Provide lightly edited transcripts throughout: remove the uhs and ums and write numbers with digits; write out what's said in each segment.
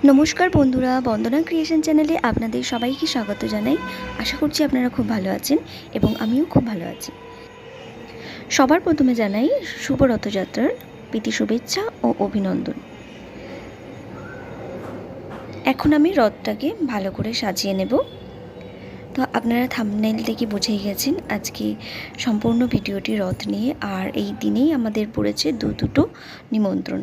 নমস্কার বন্ধুরা, বন্দনা ক্রিয়েশন চ্যানেলে আপনাদের সবাইকে স্বাগত জানাই। আশা করছি আপনারা খুব ভালো আছেন এবং আমিও খুব ভালো আছি। সবার প্রথমে জানাই শুভ রথযাত্রার প্রীতি শুভেচ্ছা ও অভিনন্দন। এখন আমি রথটাকে ভালো করে সাজিয়ে নেব। তো আপনারা থাম্বনেইল থেকে বুঝেই গেছেন আজকে সম্পূর্ণ ভিডিওটি রথ নিয়ে, আর এই দিনেই আমাদের পড়েছে দুটো নিমন্ত্রণ।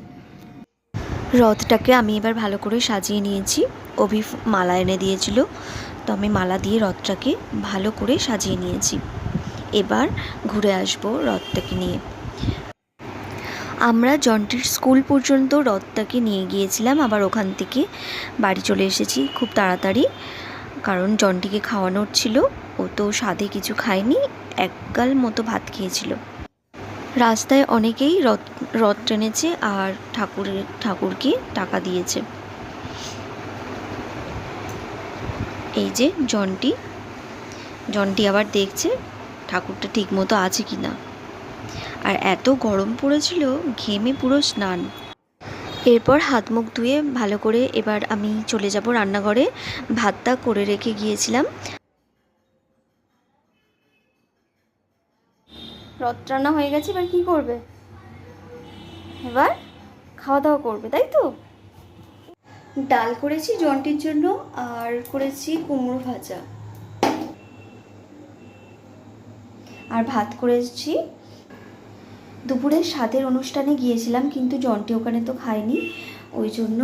রথটাকে আমি এবার ভালো করে সাজিয়ে নিয়েছি। অভি মালা এনে দিয়েছিল, তো আমি মালা দিয়ে রথটাকে ভালো করে সাজিয়ে নিয়েছি। এবার ঘুরে আসবো রথটাকে নিয়ে। আমরা জন্টির স্কুল পর্যন্ত রথটাকে নিয়ে গিয়েছিলাম, আবার ওখান থেকে বাড়ি চলে এসেছি খুব তাড়াতাড়ি, কারণ জন্টিকে খাওয়ানোর ছিল। ও তো স্বাদে কিছু খায়নি, এক গাল মতো ভাত খেয়েছিল। রাস্তায় অনেকেই রথ টেনেছে আর ঠাকুরকে টাকা দিয়েছে। এই যে জন্টি আবার দেখছে ঠাকুরটা ঠিক মতো আছে কি না। আর এত গরম পড়েছিল, ঘেমে পুরো স্নান। এরপর হাত মুখ ধুয়ে ভালো করে এবার আমি চলে যাব রান্নাঘরে। ভাতটা করে রেখে গিয়েছিলাম। রথ রান্না হয়ে গেছে, এবার কি করবে? এবার খাওয়া দাওয়া করবে, তাই তো? ডাল করেছি জন্টির জন্য, আর করেছি কুমড়ো ভাজা, আর ভাত করেছি। দুপুরে স্বাদের অনুষ্ঠানে গিয়েছিলাম, কিন্তু জন্টি ওখানে তো খায়নি, ওই জন্য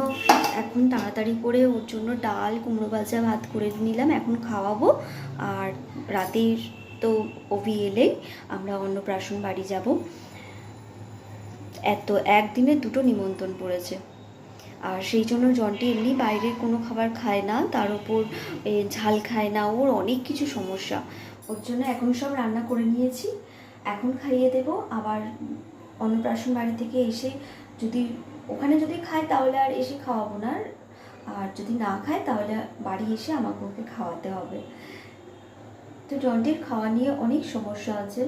এখন তাড়াতাড়ি করে ওর জন্য ডাল কুমড়ো ভাজা ভাত করে নিলাম। এখন খাওয়াবো, আর রাতের তো অভি এলেই আমরা অন্নপ্রাশন বাড়ি যাব। একদিনে দুটো নিমন্ত্রণ পড়েছে, আর সেই জন্য জন্টি এমনি বাইরের কোনো খাবার খায় না, তার উপর ঝাল খায় না, ওর অনেক কিছু সমস্যা। ওর জন্য এখন সব রান্না করে নিয়েছি, এখন খাইয়ে দেব। আবার অন্নপ্রাশন বাড়ি থেকে এসে ওখানে যদি খায় তাহলে আর এসে খাওয়াবো না, আর যদি না খায় তাহলে বাড়ি এসে আমাকে ওকে খাওয়াতে হবে। তো জন্টির খাওয়া নিয়ে অনেক সমস্যা আছে,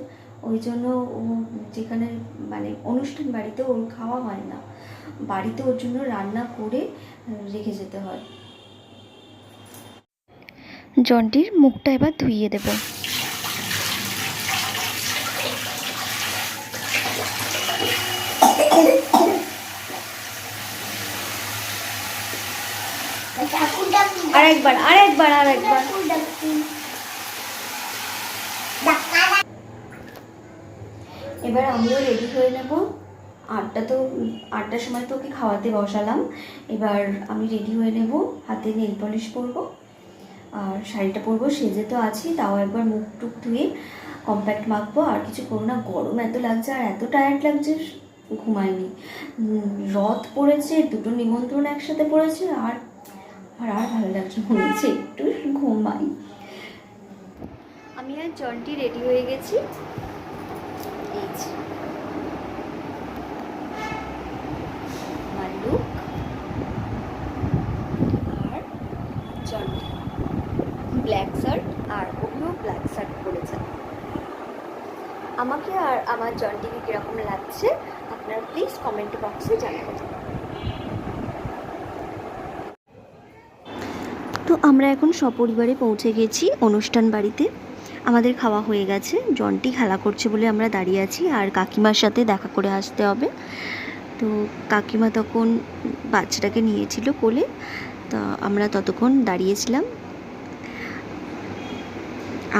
ওই জন্য ও যেখানে অনুষ্ঠান বাড়িতে ওর খাওয়া হয় না, বাড়িতে ওর জন্য রান্না করে রেখে যেতে হয়। জন্টির মুখটা এবার ধুইয়ে দেব। আরেকবার এবার আমিও রেডি হয়ে নেব। 8টার সময় তো ওকে খাওয়াতে বসালাম। এবার আমি রেডি হয়ে নেব, হাতে নেল পলিশ পরবো আর শাড়িটা পরবো। সেজে তো আছি, তাও একবার মুখ টুক ধুয়ে কম্প্যাক্ট মাখবো। আর কিছু করবো না, গরম এত লাগছে আর এত টায়ার্ড লাগছে, ঘুমাইনি। রথ পড়েছে, দুটো নিমন্ত্রণ একসাথে পড়েছে, আর ভালো লাগছে, মনে হচ্ছে একটু ঘুমাই। আমি আর জন্টি রেডি হয়ে গেছি। মাল্লুক আর জন্টি ব্ল্যাক শার্ট, আর ওগুলো ব্ল্যাক শার্ট পরেছে। আমাকে আর আমার জন্টিকে কীরকম লাগছে আপনারা প্লিজ কমেন্ট বক্সে জানাবেন। তো আমরা এখন সপরিবারে পৌঁছে গেছি অনুষ্ঠান বাড়িতে। আমাদের খাওয়া হয়ে গেছে, জন্টি খেলা করছে বলে আমরা দাঁড়িয়ে আছি, আর কাকিমার সাথে দেখা করে আসতে হবে। তো কাকিমা তখন বাচ্চাটাকে নিয়েছিল কোলে, তা আমরা ততক্ষণ দাঁড়িয়েছিলাম।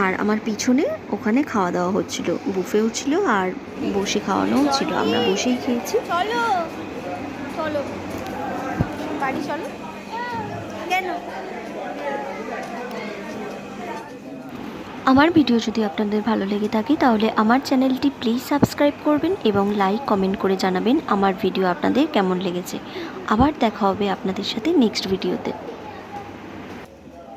আর আমার পিছনে ওখানে খাওয়া দাওয়া হচ্ছিল, বুফেও ছিল আর বসে খাওয়ানোও ছিল, আমরা বসেই খেয়েছি। চলো চলো বাড়ি চলো। কেন? আমার ভিডিও যদি আপনাদের ভালো লেগে থাকে তাহলে আমার চ্যানেলটি প্লিজ সাবস্ক্রাইব করবেন এবং লাইক কমেন্ট করে জানাবেন আমার ভিডিও আপনাদের কেমন লেগেছে। আবার দেখা হবে আপনাদের সাথে নেক্সট ভিডিওতে।